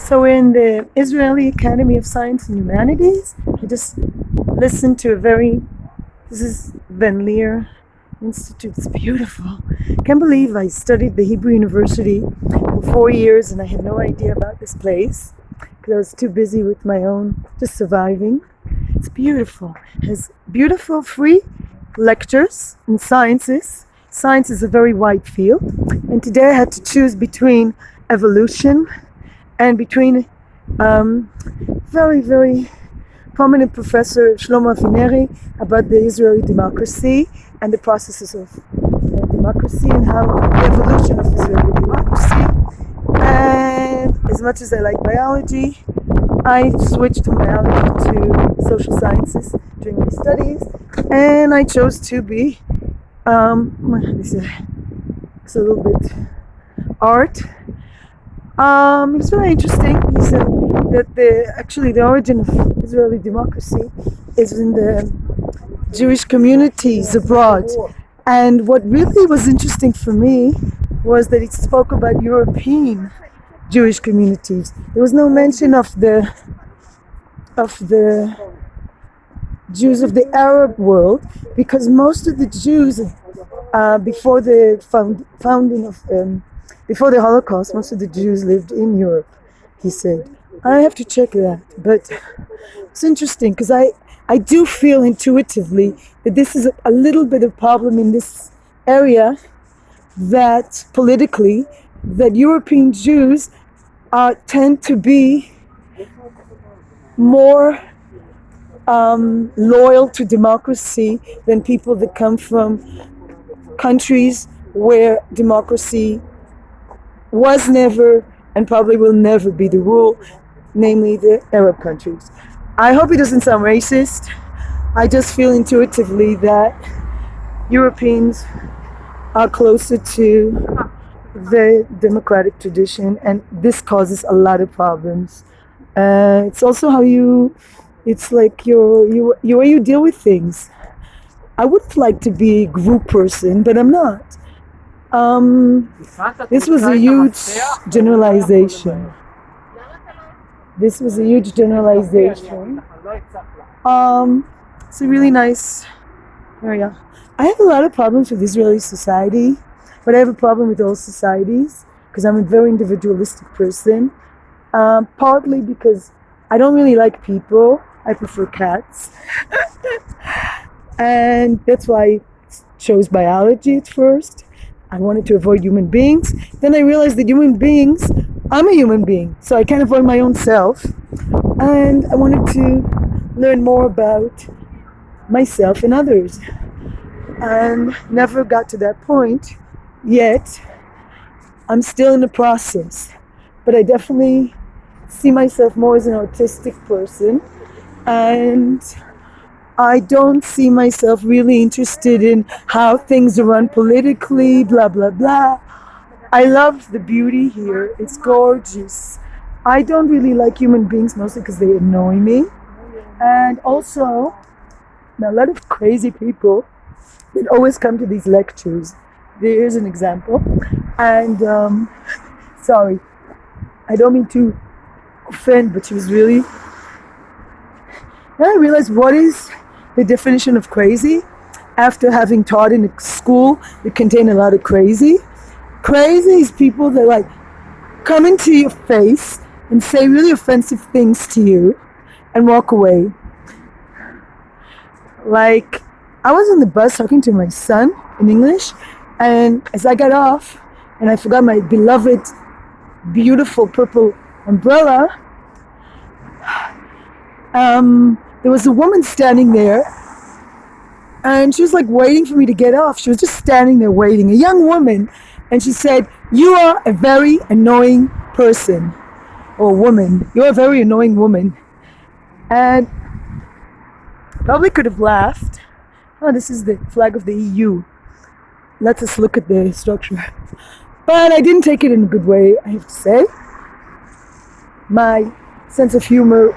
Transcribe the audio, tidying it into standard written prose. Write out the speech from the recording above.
So we're in the Israeli Academy of Science and Humanities. I just listened to this is Leer Institute. It's beautiful. Can't believe I studied the Hebrew University for 4 years and I had no idea about this place because I was too busy with my own, just surviving. It's beautiful. It has beautiful free lectures in sciences. Science is a very wide field. And today I had to choose between evolution and between very, very prominent professor Shlomo Avineri about the Israeli democracy and the processes of democracy and how the evolution of Israeli democracy. And as much as I like biology, I switched from biology to social sciences during my studies, and I chose to be it's a little bit art. It's very interesting. He said that the origin of Israeli democracy is in the Jewish communities abroad. And what really was interesting for me was that it spoke about European Jewish communities. There was no mention of the Jews of the Arab world, because most of the Jews before the founding of before the Holocaust, most of the Jews lived in Europe, he said. I have to check that, but it's interesting because I do feel intuitively that this is a little bit of problem in this area, that politically, that European Jews tend to be more loyal to democracy than people that come from countries where democracy was never and probably will never be the rule, namely the Arab countries. I hope it doesn't sound racist. I just feel intuitively that Europeans are closer to the democratic tradition, and this causes a lot of problems. It's also it's like your way you deal with things. I would like to be a group person, but I'm not. This was a huge generalization. It's a really nice area. I have a lot of problems with Israeli society, but I have a problem with all societies because I'm a very individualistic person. Partly because I don't really like people. I prefer cats. And that's why I chose biology at first. I wanted to avoid human beings. Then I realized that I'm a human being, so I can't avoid my own self. And I wanted to learn more about myself and others. And never got to that point yet. I'm still in the process. But I definitely see myself more as an autistic person. And I don't see myself really interested in how things are run politically, blah, blah, blah. I love the beauty here. It's gorgeous. I don't really like human beings, mostly because they annoy me. And also, a lot of crazy people that always come to these lectures. Here's an example. And, sorry, I don't mean to offend, but she was really... Then I realized what is the definition of crazy after having taught in a school that contained a lot of crazy. Crazy is people that come into your face and say really offensive things to you and walk away. Like, I was on the bus talking to my son in English, and as I got off and I forgot my beloved, beautiful purple umbrella, there was a woman standing there, and she was waiting for me to get off. She was just standing there waiting, a young woman, and she said, "You are a very annoying person," or woman. "You're a very annoying woman." And probably could have laughed. Oh, this is the flag of the EU. Let us look at the structure. But I didn't take it in a good way, I have to say. My sense of humor